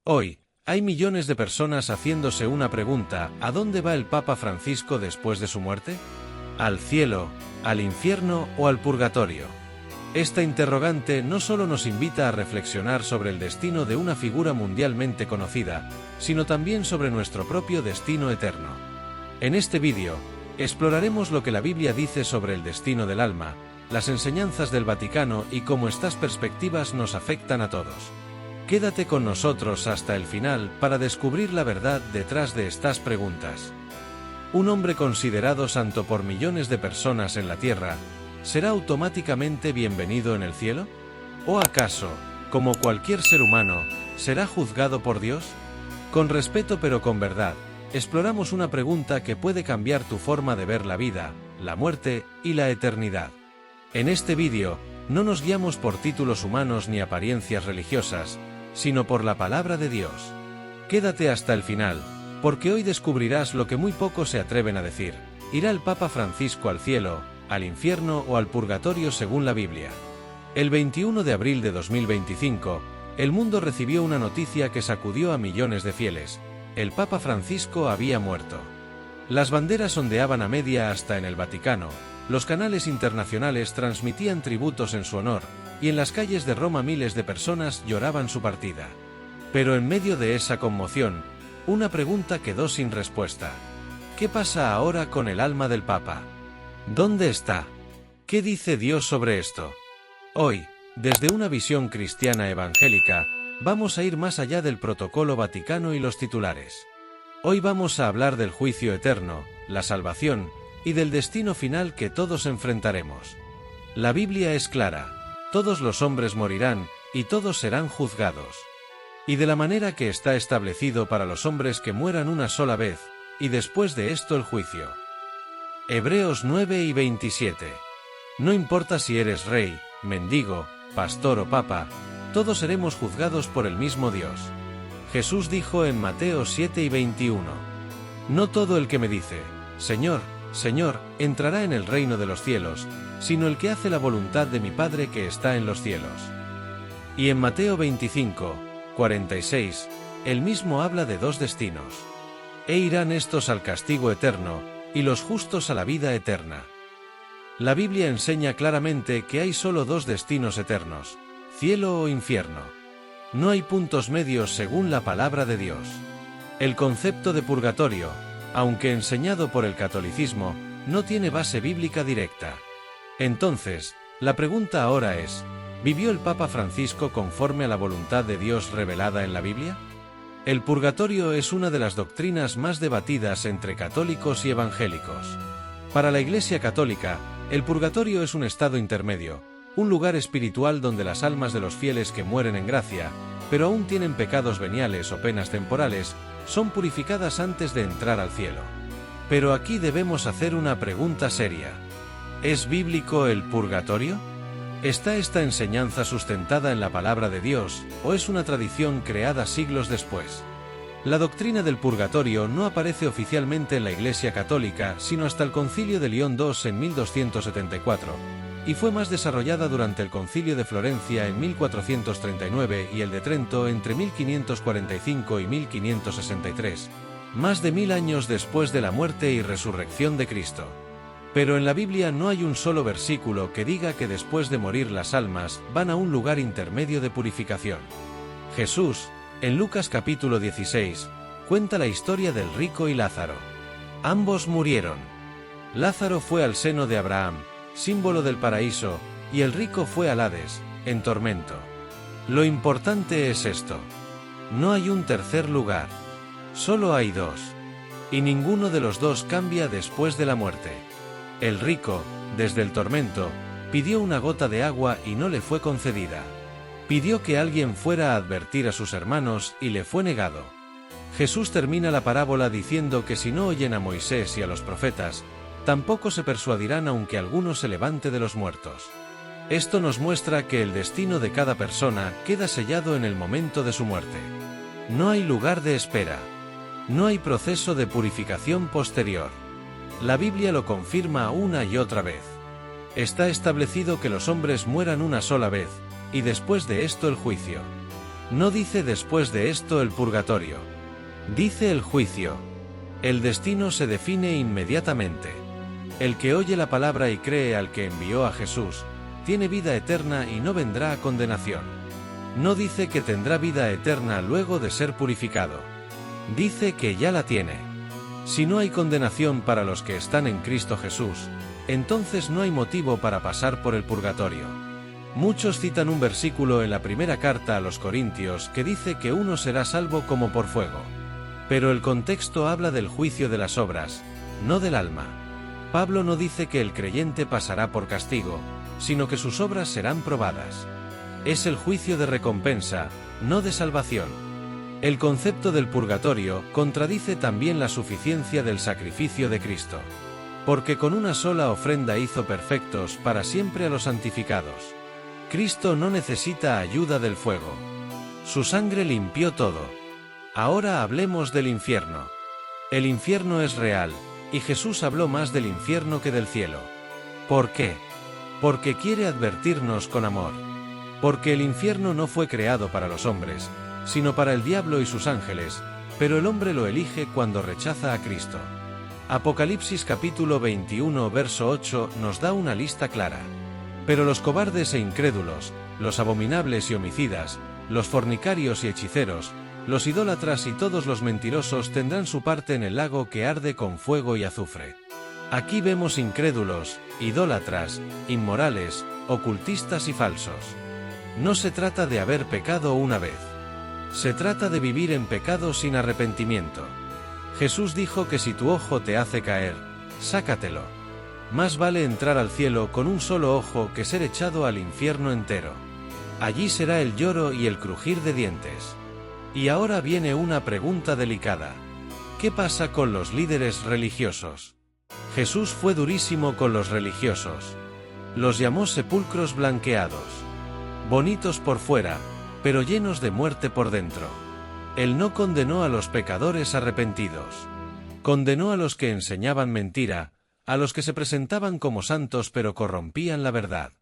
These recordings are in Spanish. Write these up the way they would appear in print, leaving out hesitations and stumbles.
Hoy, hay millones de personas haciéndose una pregunta: ¿a dónde va el Papa Francisco después de su muerte? ¿Al cielo, al infierno o al purgatorio? Esta interrogante no solo nos invita a reflexionar sobre el destino de una figura mundialmente conocida, sino también sobre nuestro propio destino eterno. En este vídeo, exploraremos lo que la Biblia dice sobre el destino del alma, las enseñanzas del Vaticano y cómo estas perspectivas nos afectan a todos. Quédate con nosotros hasta el final para descubrir la verdad detrás de estas preguntas. ¿Un hombre considerado santo por millones de personas en la tierra será automáticamente bienvenido en el cielo? ¿O acaso, como cualquier ser humano, será juzgado por Dios? Con respeto pero con verdad, exploramos una pregunta que puede cambiar tu forma de ver la vida, la muerte y la eternidad. En este vídeo, no nos guiamos por títulos humanos ni apariencias religiosas, sino por la palabra de Dios. Quédate hasta el final, porque hoy descubrirás lo que muy pocos se atreven a decir: ¿irá el Papa Francisco al cielo, al infierno o al purgatorio según la Biblia? El 21 de abril de 2025, el mundo recibió una noticia que sacudió a millones de fieles: el Papa Francisco había muerto. Las banderas ondeaban a media asta en el Vaticano, los canales internacionales transmitían tributos en su honor, y en las calles de Roma miles de personas lloraban su partida. Pero en medio de esa conmoción, una pregunta quedó sin respuesta. ¿Qué pasa ahora con el alma del Papa? ¿Dónde está? ¿Qué dice Dios sobre esto? Hoy, desde una visión cristiana evangélica, vamos a ir más allá del protocolo vaticano y los titulares. Hoy vamos a hablar del juicio eterno, la salvación, y del destino final que todos enfrentaremos. La Biblia es clara: todos los hombres morirán, y todos serán juzgados. Y de la manera que está establecido para los hombres que mueran una sola vez, y después de esto el juicio. Hebreos 9 y 27. No importa si eres rey, mendigo, pastor o papa, todos seremos juzgados por el mismo Dios. Jesús dijo en Mateo 7 y 21. No todo el que me dice, Señor, Señor, entrará en el reino de los cielos, sino el que hace la voluntad de mi Padre que está en los cielos. Y en Mateo 25, 46, él mismo habla de dos destinos. E irán estos al castigo eterno, y los justos a la vida eterna. La Biblia enseña claramente que hay solo dos destinos eternos: cielo o infierno. No hay puntos medios según la palabra de Dios. El concepto de purgatorio, aunque enseñado por el catolicismo, no tiene base bíblica directa. Entonces, la pregunta ahora es: ¿vivió el Papa Francisco conforme a la voluntad de Dios revelada en la Biblia? El purgatorio es una de las doctrinas más debatidas entre católicos y evangélicos. Para la Iglesia Católica, el purgatorio es un estado intermedio, un lugar espiritual donde las almas de los fieles que mueren en gracia, pero aún tienen pecados veniales o penas temporales, son purificadas antes de entrar al cielo. Pero aquí debemos hacer una pregunta seria: ¿es bíblico el purgatorio? ¿Está esta enseñanza sustentada en la palabra de Dios, o es una tradición creada siglos después? La doctrina del purgatorio no aparece oficialmente en la Iglesia Católica sino hasta el Concilio de León II en 1274, y fue más desarrollada durante el Concilio de Florencia en 1439 y el de Trento entre 1545 y 1563, más de 1000 años después de la muerte y resurrección de Cristo. Pero en la Biblia no hay un solo versículo que diga que después de morir las almas van a un lugar intermedio de purificación. Jesús, en Lucas capítulo 16, cuenta la historia del rico y Lázaro. Ambos murieron. Lázaro fue al seno de Abraham, símbolo del paraíso, y el rico fue al Hades, en tormento. Lo importante es esto: no hay un tercer lugar. Solo hay dos. Y ninguno de los dos cambia después de la muerte. El rico, desde el tormento, pidió una gota de agua y no le fue concedida. Pidió que alguien fuera a advertir a sus hermanos y le fue negado. Jesús termina la parábola diciendo que si no oyen a Moisés y a los profetas, tampoco se persuadirán aunque alguno se levante de los muertos. Esto nos muestra que el destino de cada persona queda sellado en el momento de su muerte. No hay lugar de espera. No hay proceso de purificación posterior. La Biblia lo confirma una y otra vez. Está establecido que los hombres mueran una sola vez, y después de esto el juicio. No dice después de esto el purgatorio. Dice el juicio. El destino se define inmediatamente. El que oye la palabra y cree al que envió a Jesús, tiene vida eterna y no vendrá a condenación. No dice que tendrá vida eterna luego de ser purificado. Dice que ya la tiene. Si no hay condenación para los que están en Cristo Jesús, entonces no hay motivo para pasar por el purgatorio. Muchos citan un versículo en la primera carta a los Corintios que dice que uno será salvo como por fuego. Pero el contexto habla del juicio de las obras, no del alma. Pablo no dice que el creyente pasará por castigo, sino que sus obras serán probadas. Es el juicio de recompensa, no de salvación. El concepto del purgatorio contradice también la suficiencia del sacrificio de Cristo. Porque con una sola ofrenda hizo perfectos para siempre a los santificados. Cristo no necesita ayuda del fuego. Su sangre limpió todo. Ahora hablemos del infierno. El infierno es real, y Jesús habló más del infierno que del cielo. ¿Por qué? Porque quiere advertirnos con amor. Porque el infierno no fue creado para los hombres, sino para el diablo y sus ángeles, pero el hombre lo elige cuando rechaza a Cristo. Apocalipsis capítulo 21 verso 8 nos da una lista clara. Pero los cobardes e incrédulos, los abominables y homicidas, los fornicarios y hechiceros, los idólatras y todos los mentirosos tendrán su parte en el lago que arde con fuego y azufre. Aquí vemos incrédulos, idólatras, inmorales, ocultistas y falsos. No se trata de haber pecado una vez. Se trata de vivir en pecado sin arrepentimiento. Jesús dijo que si tu ojo te hace caer, sácatelo. Más vale entrar al cielo con un solo ojo que ser echado al infierno entero. Allí será el lloro y el crujir de dientes. Y ahora viene una pregunta delicada. ¿Qué pasa con los líderes religiosos? Jesús fue durísimo con los religiosos. Los llamó sepulcros blanqueados. Bonitos por fuera, pero llenos de muerte por dentro. Él no condenó a los pecadores arrepentidos. Condenó a los que enseñaban mentira, a los que se presentaban como santos pero corrompían la verdad.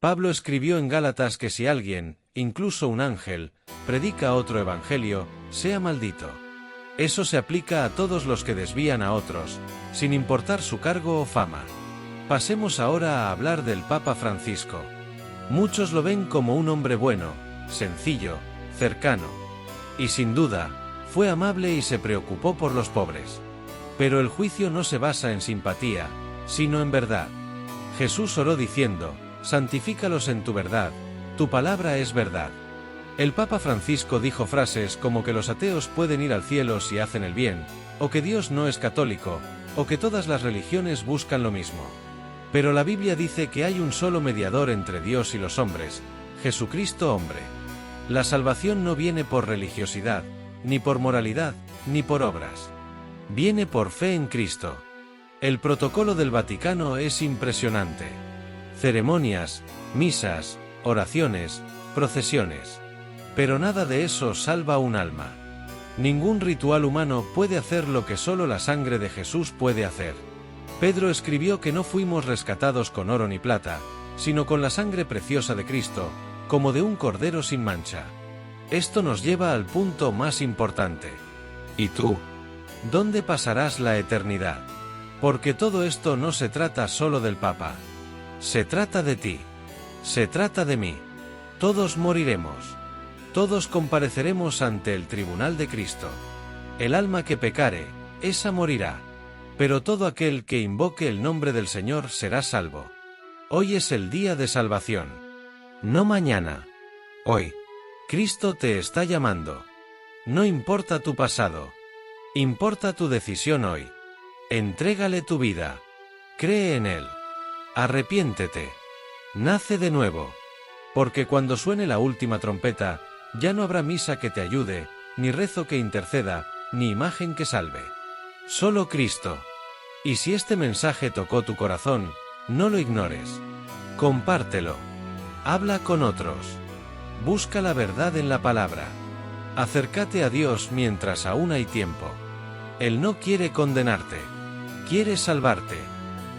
Pablo escribió en Gálatas que si alguien, incluso un ángel, predica otro evangelio, sea maldito. Eso se aplica a todos los que desvían a otros, sin importar su cargo o fama. Pasemos ahora a hablar del Papa Francisco. Muchos lo ven como un hombre bueno, sencillo, cercano. Y sin duda, fue amable y se preocupó por los pobres. Pero el juicio no se basa en simpatía, sino en verdad. Jesús oró diciendo, santifícalos en tu verdad, tu palabra es verdad. El Papa Francisco dijo frases como que los ateos pueden ir al cielo si hacen el bien, o que Dios no es católico, o que todas las religiones buscan lo mismo. Pero la Biblia dice que hay un solo mediador entre Dios y los hombres, Jesucristo hombre. La salvación no viene por religiosidad, ni por moralidad, ni por obras. Viene por fe en Cristo. El protocolo del Vaticano es impresionante. Ceremonias, misas, oraciones, procesiones. Pero nada de eso salva un alma. Ningún ritual humano puede hacer lo que solo la sangre de Jesús puede hacer. Pedro escribió que no fuimos rescatados con oro ni plata, sino con la sangre preciosa de Cristo, como de un cordero sin mancha. Esto nos lleva al punto más importante. ¿Y tú? ¿Dónde pasarás la eternidad? Porque todo esto no se trata solo del Papa. Se trata de ti. Se trata de mí. Todos moriremos. Todos compareceremos ante el tribunal de Cristo. El alma que pecare, esa morirá. Pero todo aquel que invoque el nombre del Señor será salvo. Hoy es el día de salvación. No mañana. Hoy. Cristo te está llamando. No importa tu pasado. Importa tu decisión hoy. Entrégale tu vida. Cree en Él. Arrepiéntete. Nace de nuevo. Porque cuando suene la última trompeta, ya no habrá misa que te ayude, ni rezo que interceda, ni imagen que salve. Solo Cristo. Y si este mensaje tocó tu corazón, no lo ignores. Compártelo. Habla con otros. Busca la verdad en la palabra. Acércate a Dios mientras aún hay tiempo. Él no quiere condenarte. Quiere salvarte.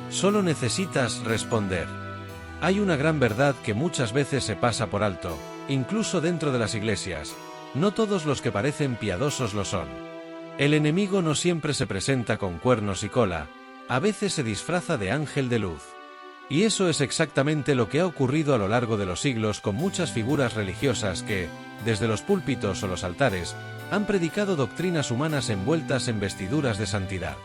Solo necesitas responder. Hay una gran verdad que muchas veces se pasa por alto, incluso dentro de las iglesias, No todos los que parecen piadosos lo son. El enemigo no siempre se presenta con cuernos y cola, a veces se disfraza de ángel de luz. Y eso es exactamente lo que ha ocurrido a lo largo de los siglos con muchas figuras religiosas que, desde los púlpitos o los altares, han predicado doctrinas humanas envueltas en vestiduras de santidad.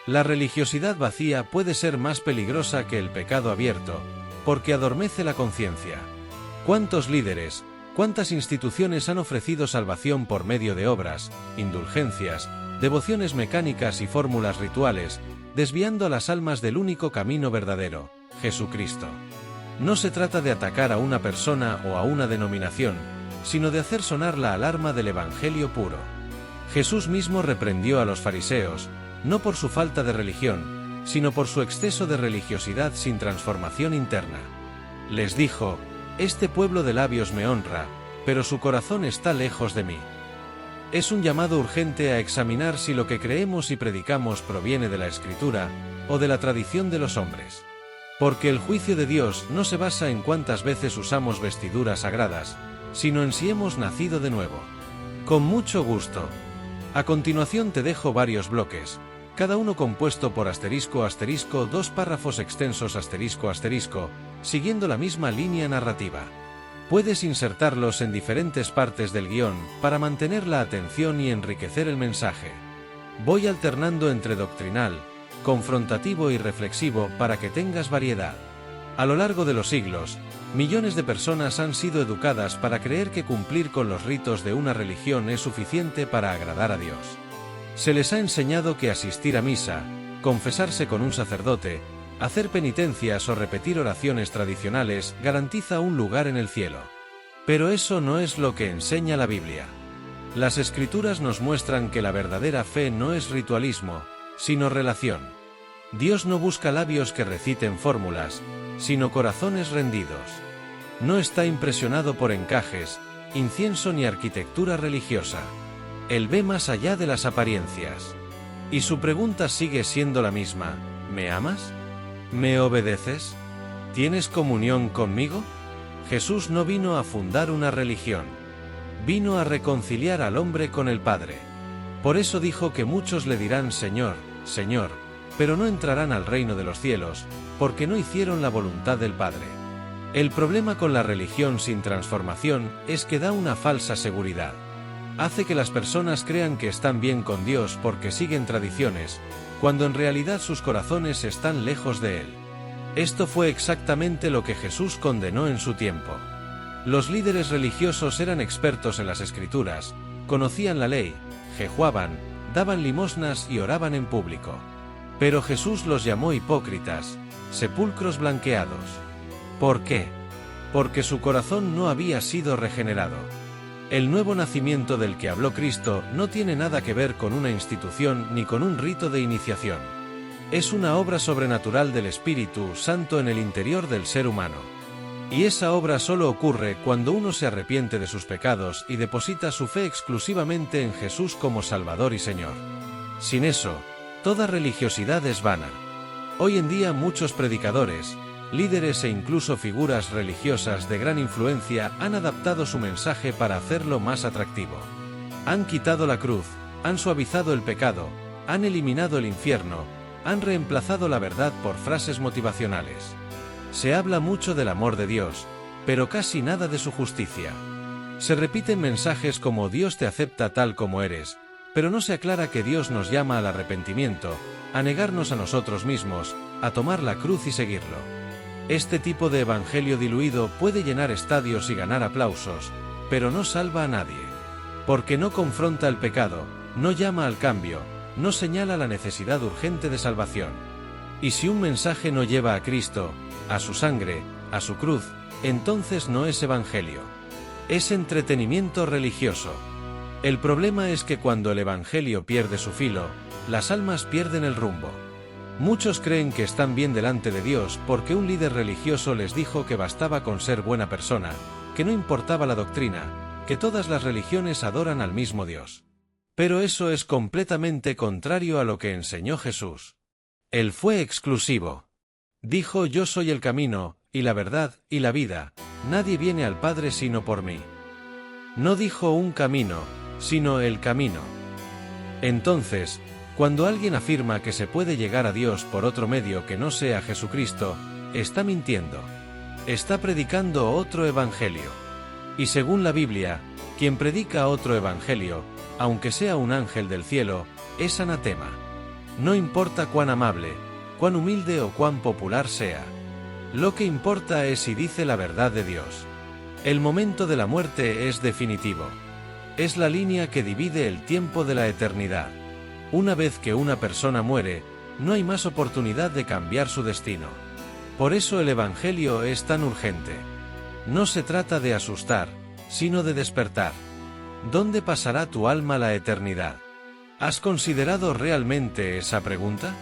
La religiosidad vacía puede ser más peligrosa que el pecado abierto, porque adormece la conciencia. ¿Cuántos líderes, cuántas instituciones han ofrecido salvación por medio de obras, indulgencias, devociones mecánicas y fórmulas rituales, desviando a las almas del único camino verdadero, Jesucristo? No se trata de atacar a una persona o a una denominación, sino de hacer sonar la alarma del Evangelio puro. Jesús mismo reprendió a los fariseos, no por su falta de religión, sino por su exceso de religiosidad sin transformación interna. Les dijo: «Este pueblo de labios me honra, pero su corazón está lejos de mí». Es un llamado urgente a examinar si lo que creemos y predicamos proviene de la Escritura o de la tradición de los hombres. Porque el juicio de Dios no se basa en cuántas veces usamos vestiduras sagradas, sino en si hemos nacido de nuevo. Con mucho gusto. A continuación te dejo varios bloques, cada uno compuesto por asterisco asterisco, dos párrafos extensos asterisco asterisco, siguiendo la misma línea narrativa. Puedes insertarlos en diferentes partes del guión para mantener la atención y enriquecer el mensaje. Voy alternando entre doctrinal, confrontativo y reflexivo para que tengas variedad. A lo largo de los siglos, millones de personas han sido educadas para creer que cumplir con los ritos de una religión es suficiente para agradar a Dios. Se les ha enseñado que asistir a misa, confesarse con un sacerdote, hacer penitencias o repetir oraciones tradicionales garantiza un lugar en el cielo. Pero eso no es lo que enseña la Biblia. Las Escrituras nos muestran que la verdadera fe no es ritualismo, sino relación. Dios no busca labios que reciten fórmulas, sino corazones rendidos. No está impresionado por encajes, incienso ni arquitectura religiosa. Él ve más allá de las apariencias. Y su pregunta sigue siendo la misma: ¿me amas? ¿Me obedeces? ¿Tienes comunión conmigo? Jesús no vino a fundar una religión. Vino a reconciliar al hombre con el Padre. Por eso dijo que muchos le dirán Señor, Señor, pero no entrarán al reino de los cielos, porque no hicieron la voluntad del Padre. El problema con la religión sin transformación es que da una falsa seguridad. Hace que las personas crean que están bien con Dios porque siguen tradiciones, cuando en realidad sus corazones están lejos de Él. Esto fue exactamente lo que Jesús condenó en su tiempo. Los líderes religiosos eran expertos en las Escrituras, conocían la ley, jejuaban, daban limosnas y oraban en público. Pero Jesús los llamó hipócritas, sepulcros blanqueados. ¿Por qué? Porque su corazón no había sido regenerado. El nuevo nacimiento del que habló Cristo no tiene nada que ver con una institución ni con un rito de iniciación. Es una obra sobrenatural del Espíritu Santo en el interior del ser humano. Y esa obra solo ocurre cuando uno se arrepiente de sus pecados y deposita su fe exclusivamente en Jesús como Salvador y Señor. Sin eso, toda religiosidad es vana. Hoy en día muchos predicadores, líderes e incluso figuras religiosas de gran influencia han adaptado su mensaje para hacerlo más atractivo. Han quitado la cruz, han suavizado el pecado, han eliminado el infierno, han reemplazado la verdad por frases motivacionales. Se habla mucho del amor de Dios, pero casi nada de su justicia. Se repiten mensajes como Dios te acepta tal como eres, pero no se aclara que Dios nos llama al arrepentimiento, a negarnos a nosotros mismos, a tomar la cruz y seguirlo. Este tipo de evangelio diluido puede llenar estadios y ganar aplausos, pero no salva a nadie. Porque no confronta el pecado, no llama al cambio, no señala la necesidad urgente de salvación. Y si un mensaje no lleva a Cristo, a su sangre, a su cruz, entonces no es evangelio. Es entretenimiento religioso. El problema es que cuando el evangelio pierde su filo, las almas pierden el rumbo. Muchos creen que están bien delante de Dios porque un líder religioso les dijo que bastaba con ser buena persona, que no importaba la doctrina, que todas las religiones adoran al mismo Dios. Pero eso es completamente contrario a lo que enseñó Jesús. Él fue exclusivo. Dijo: yo soy el camino, y la verdad, y la vida, nadie viene al Padre sino por mí. No dijo un camino, sino el camino. Entonces, cuando alguien afirma que se puede llegar a Dios por otro medio que no sea Jesucristo, está mintiendo. Está predicando otro evangelio. Y según la Biblia, quien predica otro evangelio, aunque sea un ángel del cielo, es anatema. No importa cuán amable, cuán humilde o cuán popular sea. Lo que importa es si dice la verdad de Dios. El momento de la muerte es definitivo. Es la línea que divide el tiempo de la eternidad. Una vez que una persona muere, no hay más oportunidad de cambiar su destino. Por eso el evangelio es tan urgente. No se trata de asustar, sino de despertar. ¿Dónde pasará tu alma la eternidad? ¿Has considerado realmente esa pregunta?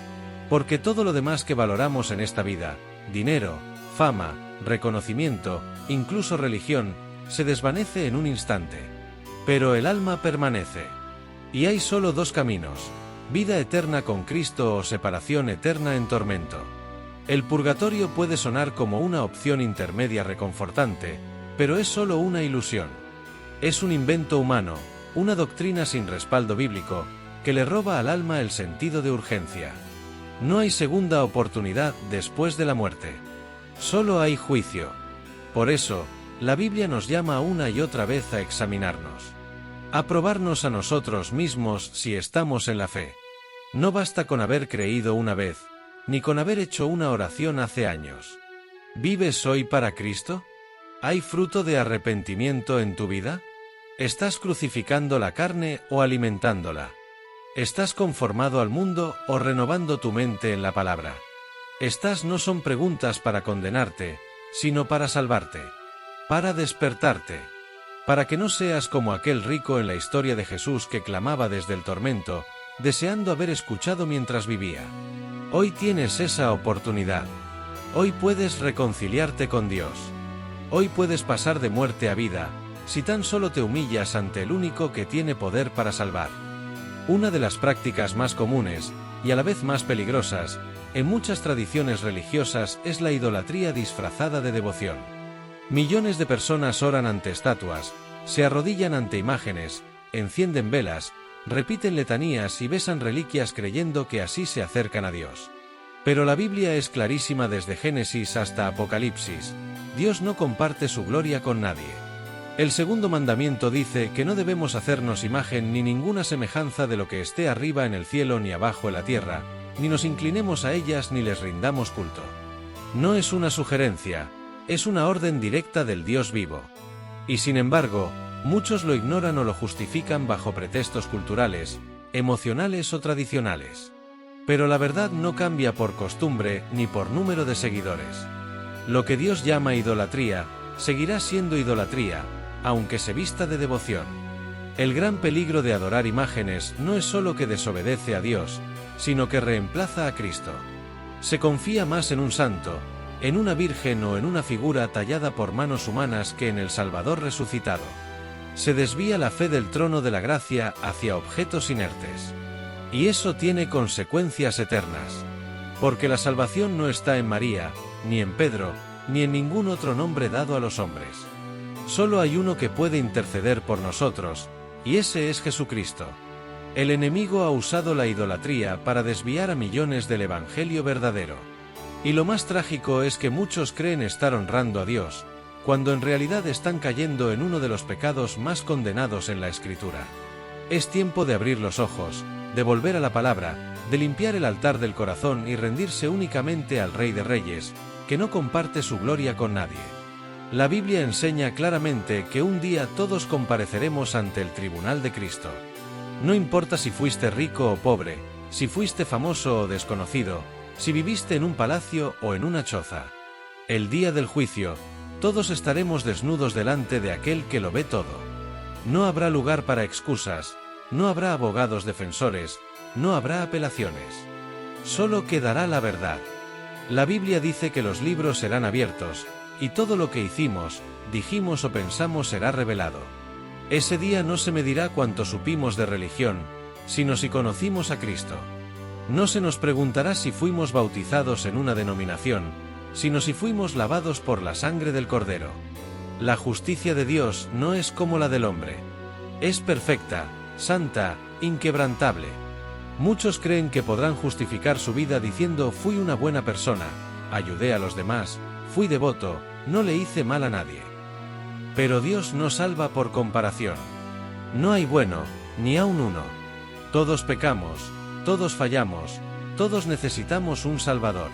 Porque todo lo demás que valoramos en esta vida, dinero, fama, reconocimiento, incluso religión, se desvanece en un instante. Pero el alma permanece. Y hay solo dos caminos: vida eterna con Cristo o separación eterna en tormento. El purgatorio puede sonar como una opción intermedia reconfortante, pero es solo una ilusión. Es un invento humano, una doctrina sin respaldo bíblico, que le roba al alma el sentido de urgencia. No hay segunda oportunidad después de la muerte. Solo hay juicio. Por eso, la Biblia nos llama una y otra vez a examinarnos. A probarnos a nosotros mismos si estamos en la fe. No basta con haber creído una vez, ni con haber hecho una oración hace años. ¿Vives hoy para Cristo? ¿Hay fruto de arrepentimiento en tu vida? ¿Estás crucificando la carne o alimentándola? ¿Estás conformado al mundo o renovando tu mente en la palabra? Estas no son preguntas para condenarte, sino para salvarte, para despertarte, para que no seas como aquel rico en la historia de Jesús que clamaba desde el tormento, deseando haber escuchado mientras vivía. Hoy tienes esa oportunidad. Hoy puedes reconciliarte con Dios. Hoy puedes pasar de muerte a vida, si tan solo te humillas ante el único que tiene poder para salvar. Una de las prácticas más comunes, y a la vez más peligrosas, en muchas tradiciones religiosas es la idolatría disfrazada de devoción. Millones de personas oran ante estatuas, se arrodillan ante imágenes, encienden velas, repiten letanías y besan reliquias creyendo que así se acercan a Dios. Pero la Biblia es clarísima desde Génesis hasta Apocalipsis: Dios no comparte su gloria con nadie. El segundo mandamiento dice que no debemos hacernos imagen ni ninguna semejanza de lo que esté arriba en el cielo ni abajo en la tierra, ni nos inclinemos a ellas ni les rindamos culto. No es una sugerencia, es una orden directa del Dios vivo. Y sin embargo, muchos lo ignoran o lo justifican bajo pretextos culturales, emocionales o tradicionales. Pero la verdad no cambia por costumbre ni por número de seguidores. Lo que Dios llama idolatría, seguirá siendo idolatría, aunque se vista de devoción. El gran peligro de adorar imágenes no es solo que desobedece a Dios, sino que reemplaza a Cristo. Se confía más en un santo, en una virgen o en una figura tallada por manos humanas que en el Salvador resucitado. Se desvía la fe del trono de la gracia hacia objetos inertes. Y eso tiene consecuencias eternas. Porque la salvación no está en María, ni en Pedro, ni en ningún otro nombre dado a los hombres. Solo hay uno que puede interceder por nosotros, y ese es Jesucristo. El enemigo ha usado la idolatría para desviar a millones del evangelio verdadero. Y lo más trágico es que muchos creen estar honrando a Dios, cuando en realidad están cayendo en uno de los pecados más condenados en la Escritura. Es tiempo de abrir los ojos, de volver a la palabra, de limpiar el altar del corazón y rendirse únicamente al Rey de Reyes, que no comparte su gloria con nadie. La Biblia enseña claramente que un día todos compareceremos ante el tribunal de Cristo. No importa si fuiste rico o pobre, si fuiste famoso o desconocido, si viviste en un palacio o en una choza. El día del juicio, todos estaremos desnudos delante de aquel que lo ve todo. No habrá lugar para excusas, no habrá abogados defensores, no habrá apelaciones. Solo quedará la verdad. La Biblia dice que los libros serán abiertos, y todo lo que hicimos, dijimos o pensamos será revelado. Ese día no se medirá cuánto supimos de religión, sino si conocimos a Cristo. No se nos preguntará si fuimos bautizados en una denominación, sino si fuimos lavados por la sangre del Cordero. La justicia de Dios no es como la del hombre. Es perfecta, santa, inquebrantable. Muchos creen que podrán justificar su vida diciendo fui una buena persona, ayudé a los demás, fui devoto, no le hice mal a nadie. Pero Dios no salva por comparación. No hay bueno, ni aun uno. Todos pecamos, todos fallamos, todos necesitamos un Salvador.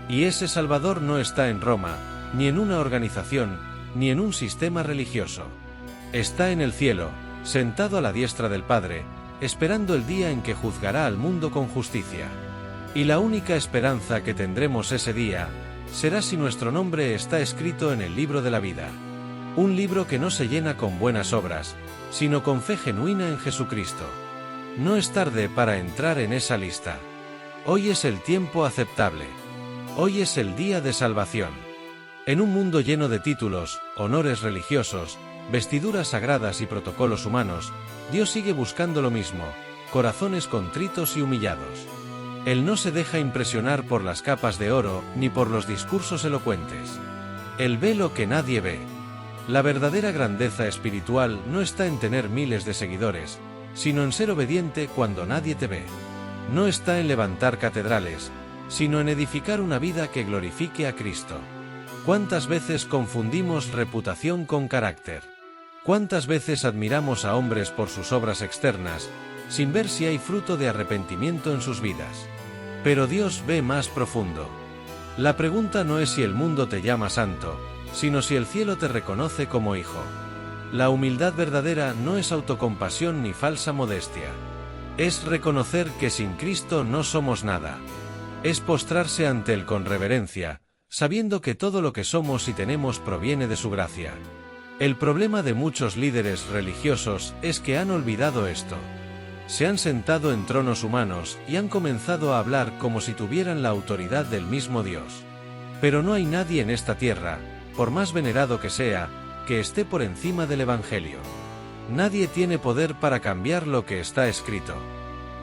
Y ese Salvador no está en Roma, ni en una organización, ni en un sistema religioso. Está en el cielo, sentado a la diestra del Padre, esperando el día en que juzgará al mundo con justicia. Y la única esperanza que tendremos ese día, será si nuestro nombre está escrito en el libro de la vida. Un libro que no se llena con buenas obras, sino con fe genuina en Jesucristo. No es tarde para entrar en esa lista. Hoy es el tiempo aceptable. Hoy es el día de salvación. En un mundo lleno de títulos, honores religiosos, vestiduras sagradas y protocolos humanos, Dios sigue buscando lo mismo, corazones contritos y humillados. Él no se deja impresionar por las capas de oro ni por los discursos elocuentes. Él ve lo que nadie ve. La verdadera grandeza espiritual no está en tener miles de seguidores, sino en ser obediente cuando nadie te ve. No está en levantar catedrales, sino en edificar una vida que glorifique a Cristo. ¿Cuántas veces confundimos reputación con carácter? ¿Cuántas veces admiramos a hombres por sus obras externas, sin ver si hay fruto de arrepentimiento en sus vidas? Pero Dios ve más profundo. La pregunta no es si el mundo te llama santo, sino si el cielo te reconoce como hijo. La humildad verdadera no es autocompasión ni falsa modestia. Es reconocer que sin Cristo no somos nada. Es postrarse ante Él con reverencia, sabiendo que todo lo que somos y tenemos proviene de su gracia. El problema de muchos líderes religiosos es que han olvidado esto. Se han sentado en tronos humanos y han comenzado a hablar como si tuvieran la autoridad del mismo Dios. Pero no hay nadie en esta tierra, por más venerado que sea, que esté por encima del Evangelio. Nadie tiene poder para cambiar lo que está escrito.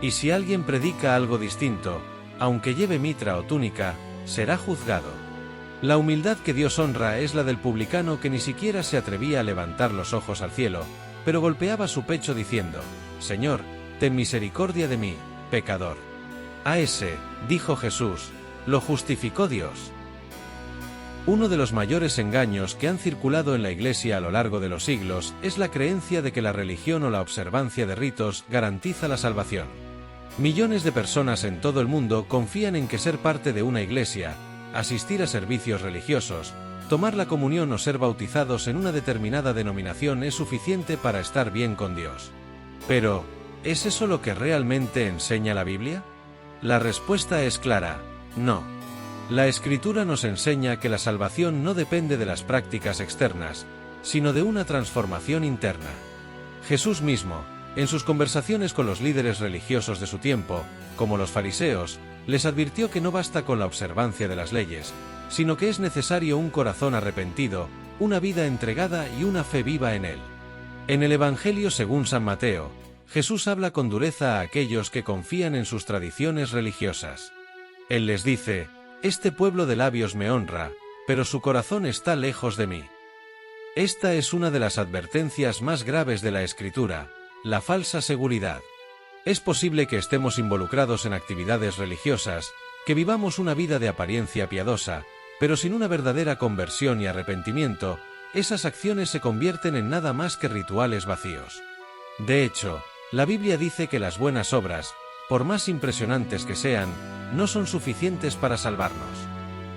Y si alguien predica algo distinto, aunque lleve mitra o túnica, será juzgado. La humildad que Dios honra es la del publicano que ni siquiera se atrevía a levantar los ojos al cielo, pero golpeaba su pecho diciendo, «Señor, ten misericordia de mí, pecador». A ese, dijo Jesús, lo justificó Dios. Uno de los mayores engaños que han circulado en la Iglesia a lo largo de los siglos es la creencia de que la religión o la observancia de ritos garantiza la salvación. Millones de personas en todo el mundo confían en que ser parte de una iglesia, asistir a servicios religiosos, tomar la comunión o ser bautizados en una determinada denominación es suficiente para estar bien con Dios. Pero, ¿es eso lo que realmente enseña la Biblia? La respuesta es clara, no. La Escritura nos enseña que la salvación no depende de las prácticas externas, sino de una transformación interna. Jesús mismo, en sus conversaciones con los líderes religiosos de su tiempo, como los fariseos, les advirtió que no basta con la observancia de las leyes, sino que es necesario un corazón arrepentido, una vida entregada y una fe viva en Él. En el Evangelio según San Mateo, Jesús habla con dureza a aquellos que confían en sus tradiciones religiosas. Él les dice, «Este pueblo de labios me honra, pero su corazón está lejos de mí». Esta es una de las advertencias más graves de la Escritura, la falsa seguridad. Es posible que estemos involucrados en actividades religiosas, que vivamos una vida de apariencia piadosa, pero sin una verdadera conversión y arrepentimiento, esas acciones se convierten en nada más que rituales vacíos. De hecho, la Biblia dice que las buenas obras, por más impresionantes que sean, no son suficientes para salvarnos.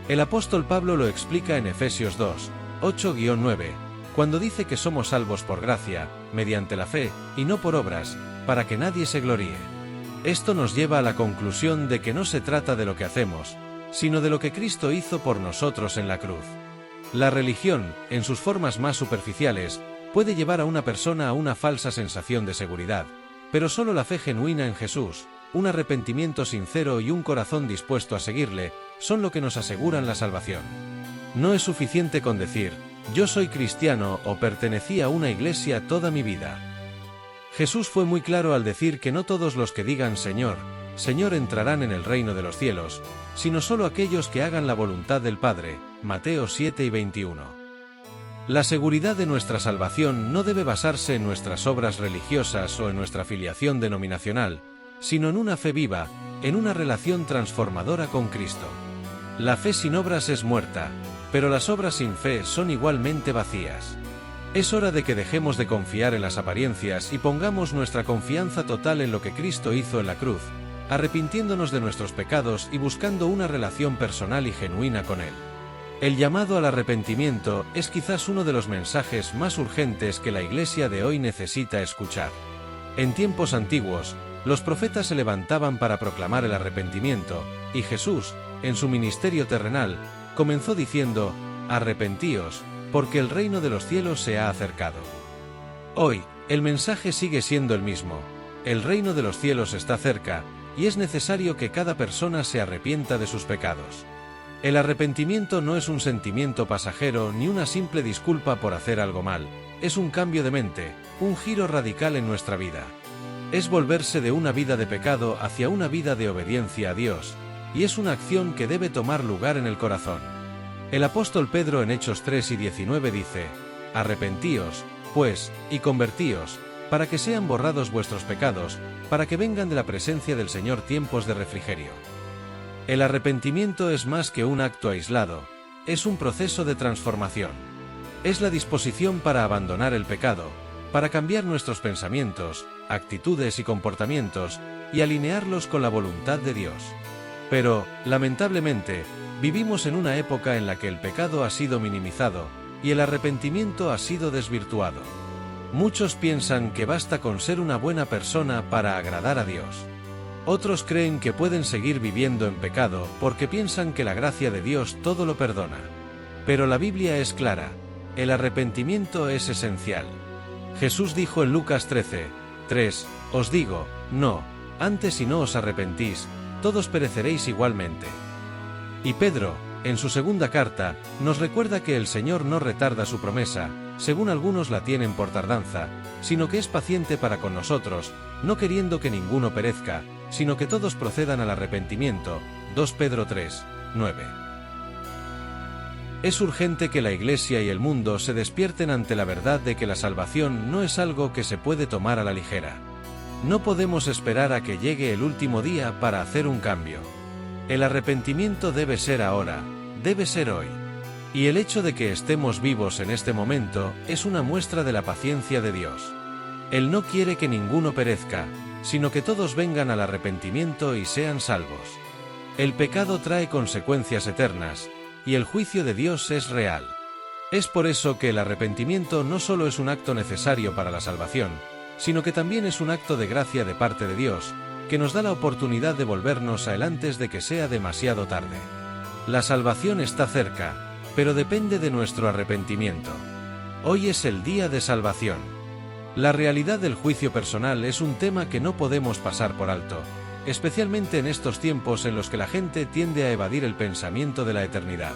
El apóstol Pablo lo explica en Efesios 2, 8-9, cuando dice que somos salvos por gracia, mediante la fe, y no por obras, para que nadie se gloríe. Esto nos lleva a la conclusión de que no se trata de lo que hacemos, sino de lo que Cristo hizo por nosotros en la cruz. La religión, en sus formas más superficiales, puede llevar a una persona a una falsa sensación de seguridad, pero solo la fe genuina en Jesús, un arrepentimiento sincero y un corazón dispuesto a seguirle, son lo que nos aseguran la salvación. No es suficiente con decir, yo soy cristiano o pertenecí a una iglesia toda mi vida. Jesús fue muy claro al decir que no todos los que digan Señor, Señor entrarán en el reino de los cielos, sino solo aquellos que hagan la voluntad del Padre, Mateo 7:21. La seguridad de nuestra salvación no debe basarse en nuestras obras religiosas o en nuestra filiación denominacional, sino en una fe viva, en una relación transformadora con Cristo. La fe sin obras es muerta, pero las obras sin fe son igualmente vacías. Es hora de que dejemos de confiar en las apariencias y pongamos nuestra confianza total en lo que Cristo hizo en la cruz, arrepintiéndonos de nuestros pecados y buscando una relación personal y genuina con Él. El llamado al arrepentimiento es quizás uno de los mensajes más urgentes que la Iglesia de hoy necesita escuchar. En tiempos antiguos, los profetas se levantaban para proclamar el arrepentimiento, y Jesús, en su ministerio terrenal, comenzó diciendo: «Arrepentíos, porque el reino de los cielos se ha acercado». Hoy, el mensaje sigue siendo el mismo. El reino de los cielos está cerca, y es necesario que cada persona se arrepienta de sus pecados. El arrepentimiento no es un sentimiento pasajero ni una simple disculpa por hacer algo mal, es un cambio de mente, un giro radical en nuestra vida. Es volverse de una vida de pecado hacia una vida de obediencia a Dios, y es una acción que debe tomar lugar en el corazón. El apóstol Pedro en Hechos 3 y 19 dice: «Arrepentíos, pues, y convertíos, para que sean borrados vuestros pecados, para que vengan de la presencia del Señor tiempos de refrigerio». El arrepentimiento es más que un acto aislado, es un proceso de transformación. Es la disposición para abandonar el pecado, para cambiar nuestros pensamientos, actitudes y comportamientos, y alinearlos con la voluntad de Dios. Pero, lamentablemente, vivimos en una época en la que el pecado ha sido minimizado, y el arrepentimiento ha sido desvirtuado. Muchos piensan que basta con ser una buena persona para agradar a Dios. Otros creen que pueden seguir viviendo en pecado porque piensan que la gracia de Dios todo lo perdona. Pero la Biblia es clara, el arrepentimiento es esencial. Jesús dijo en Lucas 13:3, «Os digo, no, antes si no os arrepentís, todos pereceréis igualmente». Y Pedro, en su segunda carta, nos recuerda que el Señor no retarda su promesa, según algunos la tienen por tardanza, sino que es paciente para con nosotros, no queriendo que ninguno perezca, sino que todos procedan al arrepentimiento. 2 Pedro 3:9. Es urgente que la Iglesia y el mundo se despierten ante la verdad de que la salvación no es algo que se puede tomar a la ligera. No podemos esperar a que llegue el último día para hacer un cambio. El arrepentimiento debe ser ahora, debe ser hoy. Y el hecho de que estemos vivos en este momento es una muestra de la paciencia de Dios. Él no quiere que ninguno perezca, sino que todos vengan al arrepentimiento y sean salvos. El pecado trae consecuencias eternas, y el juicio de Dios es real. Es por eso que el arrepentimiento no solo es un acto necesario para la salvación, sino que también es un acto de gracia de parte de Dios, que nos da la oportunidad de volvernos a Él antes de que sea demasiado tarde. La salvación está cerca, pero depende de nuestro arrepentimiento. Hoy es el día de salvación. La realidad del juicio personal es un tema que no podemos pasar por alto, especialmente en estos tiempos en los que la gente tiende a evadir el pensamiento de la eternidad.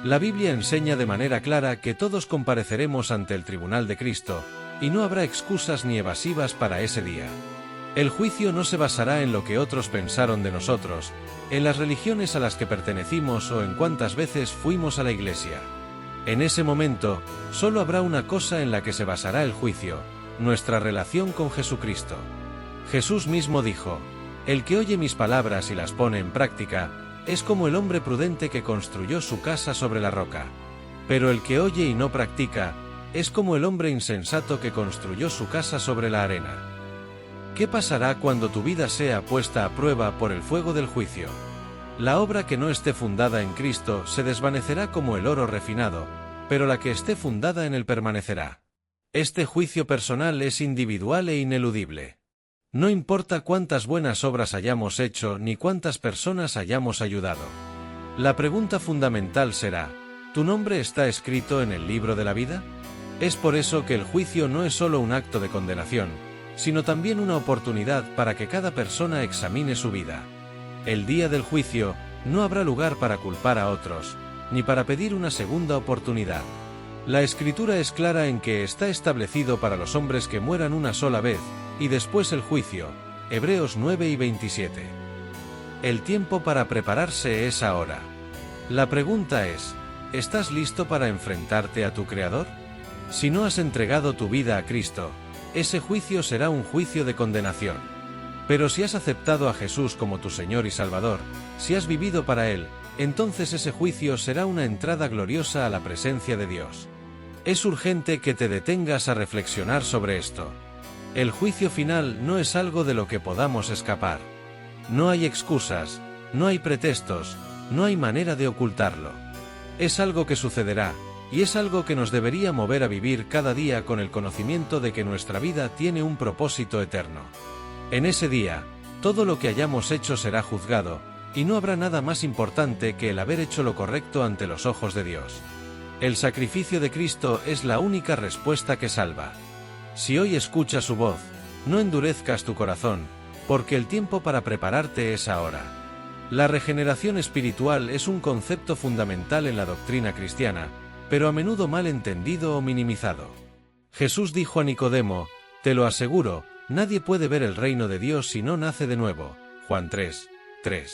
La Biblia enseña de manera clara que todos compareceremos ante el tribunal de Cristo, y no habrá excusas ni evasivas para ese día. El juicio no se basará en lo que otros pensaron de nosotros, en las religiones a las que pertenecimos o en cuántas veces fuimos a la iglesia. En ese momento, solo habrá una cosa en la que se basará el juicio: nuestra relación con Jesucristo. Jesús mismo dijo: «El que oye mis palabras y las pone en práctica, es como el hombre prudente que construyó su casa sobre la roca. Pero el que oye y no practica, es como el hombre insensato que construyó su casa sobre la arena». ¿Qué pasará cuando tu vida sea puesta a prueba por el fuego del juicio? La obra que no esté fundada en Cristo se desvanecerá como el oro refinado, pero la que esté fundada en Él permanecerá. Este juicio personal es individual e ineludible. No importa cuántas buenas obras hayamos hecho ni cuántas personas hayamos ayudado. La pregunta fundamental será: ¿tu nombre está escrito en el libro de la vida? Es por eso que el juicio no es solo un acto de condenación, sino también una oportunidad para que cada persona examine su vida. El día del juicio, no habrá lugar para culpar a otros, ni para pedir una segunda oportunidad. La Escritura es clara en que está establecido para los hombres que mueran una sola vez, y después el juicio. Hebreos 9 y 27. El tiempo para prepararse es ahora. La pregunta es: ¿estás listo para enfrentarte a tu Creador? Si no has entregado tu vida a Cristo, ese juicio será un juicio de condenación. Pero si has aceptado a Jesús como tu Señor y Salvador, si has vivido para Él, entonces ese juicio será una entrada gloriosa a la presencia de Dios. Es urgente que te detengas a reflexionar sobre esto. El juicio final no es algo de lo que podamos escapar. No hay excusas, no hay pretextos, no hay manera de ocultarlo. Es algo que sucederá, y es algo que nos debería mover a vivir cada día con el conocimiento de que nuestra vida tiene un propósito eterno. En ese día, todo lo que hayamos hecho será juzgado, y no habrá nada más importante que el haber hecho lo correcto ante los ojos de Dios. El sacrificio de Cristo es la única respuesta que salva. Si hoy escuchas su voz, no endurezcas tu corazón, porque el tiempo para prepararte es ahora. La regeneración espiritual es un concepto fundamental en la doctrina cristiana, pero a menudo mal entendido o minimizado. Jesús dijo a Nicodemo: «Te lo aseguro, nadie puede ver el reino de Dios si no nace de nuevo». Juan 3:3.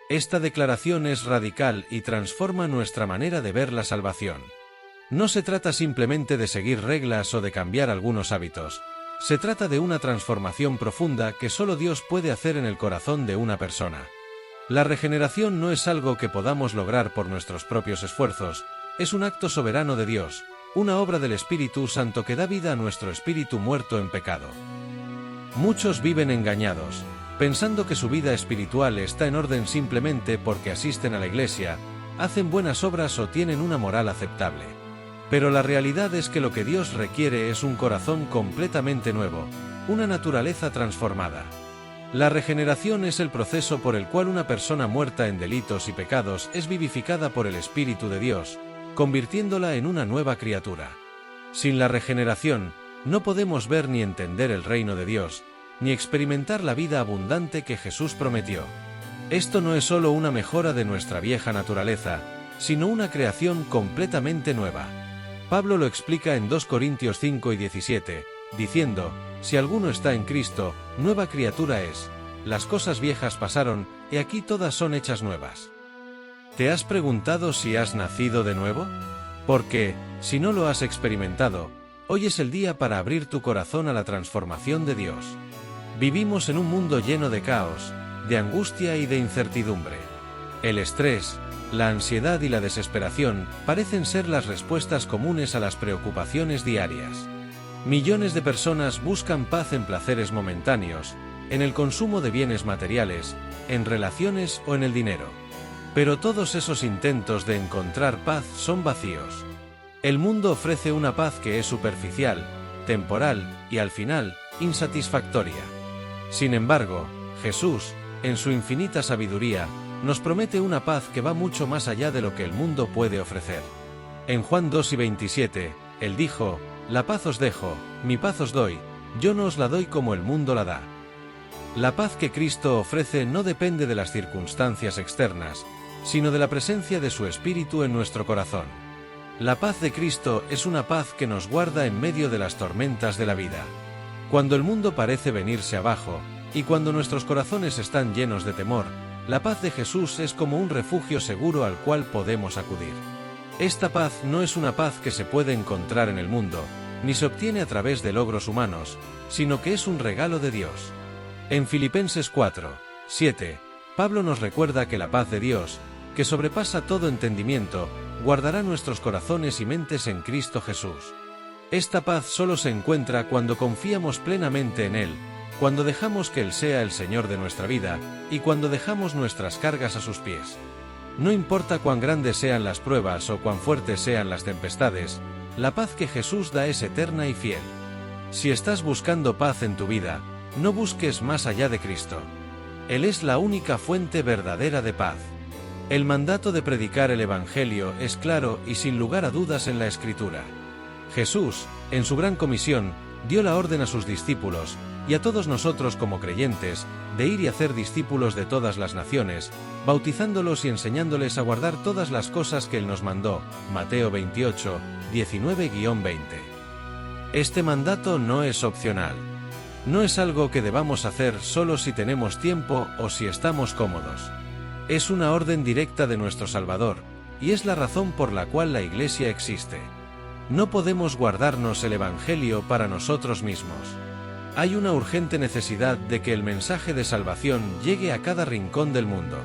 Esta declaración es radical y transforma nuestra manera de ver la salvación. No se trata simplemente de seguir reglas o de cambiar algunos hábitos. Se trata de una transformación profunda que solo Dios puede hacer en el corazón de una persona. La regeneración no es algo que podamos lograr por nuestros propios esfuerzos, es un acto soberano de Dios, una obra del Espíritu Santo que da vida a nuestro espíritu muerto en pecado. Muchos viven engañados, pensando que su vida espiritual está en orden simplemente porque asisten a la iglesia, hacen buenas obras o tienen una moral aceptable. Pero la realidad es que lo que Dios requiere es un corazón completamente nuevo, una naturaleza transformada. La regeneración es el proceso por el cual una persona muerta en delitos y pecados es vivificada por el Espíritu de Dios, convirtiéndola en una nueva criatura. Sin la regeneración, no podemos ver ni entender el reino de Dios, ni experimentar la vida abundante que Jesús prometió. Esto no es solo una mejora de nuestra vieja naturaleza, sino una creación completamente nueva. Pablo lo explica en 2 Corintios 5:17, diciendo: «Si alguno está en Cristo, nueva criatura es. Las cosas viejas pasaron, y aquí todas son hechas nuevas». ¿Te has preguntado si has nacido de nuevo? Porque, si no lo has experimentado, hoy es el día para abrir tu corazón a la transformación de Dios. Vivimos en un mundo lleno de caos, de angustia y de incertidumbre. El estrés, la ansiedad y la desesperación parecen ser las respuestas comunes a las preocupaciones diarias. Millones de personas buscan paz en placeres momentáneos, en el consumo de bienes materiales, en relaciones o en el dinero. Pero todos esos intentos de encontrar paz son vacíos. El mundo ofrece una paz que es superficial, temporal y al final, insatisfactoria. Sin embargo, Jesús, en su infinita sabiduría, nos promete una paz que va mucho más allá de lo que el mundo puede ofrecer. En Juan 2:27, Él dijo: «La paz os dejo, mi paz os doy, yo no os la doy como el mundo la da». La paz que Cristo ofrece no depende de las circunstancias externas, sino de la presencia de su Espíritu en nuestro corazón. La paz de Cristo es una paz que nos guarda en medio de las tormentas de la vida. Cuando el mundo parece venirse abajo, y cuando nuestros corazones están llenos de temor, la paz de Jesús es como un refugio seguro al cual podemos acudir. Esta paz no es una paz que se puede encontrar en el mundo, ni se obtiene a través de logros humanos, sino que es un regalo de Dios. En Filipenses 4:7, Pablo nos recuerda que la paz de Dios, que sobrepasa todo entendimiento, guardará nuestros corazones y mentes en Cristo Jesús. Esta paz solo se encuentra cuando confiamos plenamente en Él, cuando dejamos que Él sea el Señor de nuestra vida, y cuando dejamos nuestras cargas a sus pies. No importa cuán grandes sean las pruebas o cuán fuertes sean las tempestades, la paz que Jesús da es eterna y fiel. Si estás buscando paz en tu vida, no busques más allá de Cristo. Él es la única fuente verdadera de paz. El mandato de predicar el Evangelio es claro y sin lugar a dudas en la Escritura. Jesús, en su gran comisión, dio la orden a sus discípulos, y a todos nosotros como creyentes, de ir y hacer discípulos de todas las naciones, bautizándolos y enseñándoles a guardar todas las cosas que Él nos mandó. Mateo 28:19-20. Este mandato no es opcional. No es algo que debamos hacer solo si tenemos tiempo o si estamos cómodos. Es una orden directa de nuestro Salvador, y es la razón por la cual la Iglesia existe. No podemos guardarnos el Evangelio para nosotros mismos. Hay una urgente necesidad de que el mensaje de salvación llegue a cada rincón del mundo.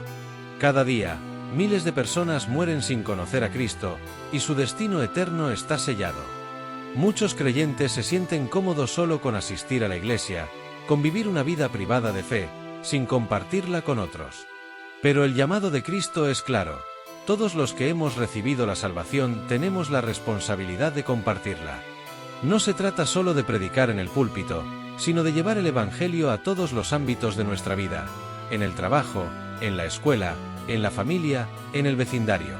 Cada día, miles de personas mueren sin conocer a Cristo, y su destino eterno está sellado. Muchos creyentes se sienten cómodos solo con asistir a la iglesia, con vivir una vida privada de fe, sin compartirla con otros. Pero el llamado de Cristo es claro. Todos los que hemos recibido la salvación tenemos la responsabilidad de compartirla. No se trata solo de predicar en el púlpito, sino de llevar el Evangelio a todos los ámbitos de nuestra vida, en el trabajo, en la escuela, en la familia, en el vecindario.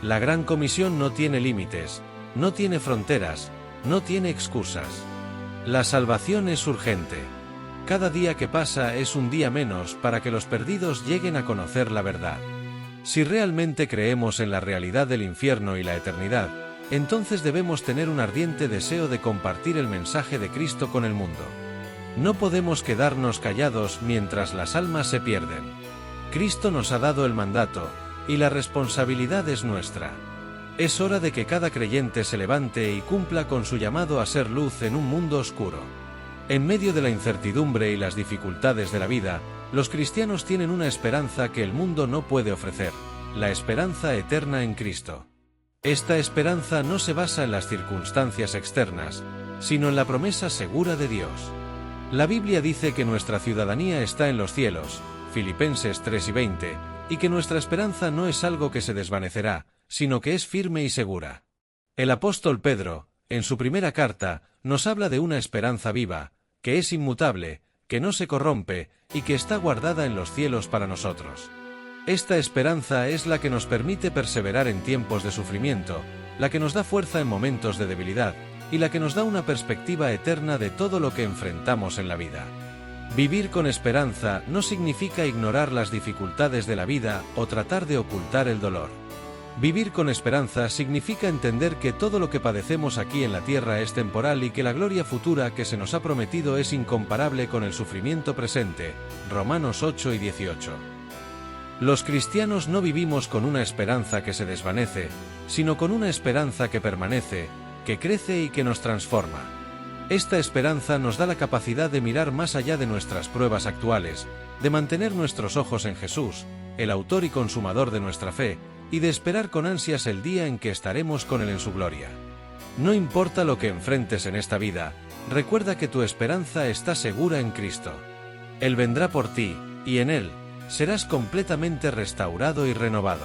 La Gran Comisión no tiene límites, no tiene fronteras, no tiene excusas. La salvación es urgente. Cada día que pasa es un día menos para que los perdidos lleguen a conocer la verdad. Si realmente creemos en la realidad del infierno y la eternidad, entonces debemos tener un ardiente deseo de compartir el mensaje de Cristo con el mundo. No podemos quedarnos callados mientras las almas se pierden. Cristo nos ha dado el mandato, y la responsabilidad es nuestra. Es hora de que cada creyente se levante y cumpla con su llamado a ser luz en un mundo oscuro. En medio de la incertidumbre y las dificultades de la vida, los cristianos tienen una esperanza que el mundo no puede ofrecer, la esperanza eterna en Cristo. Esta esperanza no se basa en las circunstancias externas, sino en la promesa segura de Dios. La Biblia dice que nuestra ciudadanía está en los cielos, Filipenses 3:20, y que nuestra esperanza no es algo que se desvanecerá, sino que es firme y segura. El apóstol Pedro, en su primera carta, nos habla de una esperanza viva, que es inmutable, que no se corrompe, y que está guardada en los cielos para nosotros. Esta esperanza es la que nos permite perseverar en tiempos de sufrimiento, la que nos da fuerza en momentos de debilidad, y la que nos da una perspectiva eterna de todo lo que enfrentamos en la vida. Vivir con esperanza no significa ignorar las dificultades de la vida o tratar de ocultar el dolor. Vivir con esperanza significa entender que todo lo que padecemos aquí en la tierra es temporal y que la gloria futura que se nos ha prometido es incomparable con el sufrimiento presente. Romanos 8 y 18. Los cristianos no vivimos con una esperanza que se desvanece, sino con una esperanza que permanece, que crece y que nos transforma. Esta esperanza nos da la capacidad de mirar más allá de nuestras pruebas actuales, de mantener nuestros ojos en Jesús, el autor y consumador de nuestra fe, y de esperar con ansias el día en que estaremos con Él en su gloria. No importa lo que enfrentes en esta vida, recuerda que tu esperanza está segura en Cristo. Él vendrá por ti, y en Él serás completamente restaurado y renovado.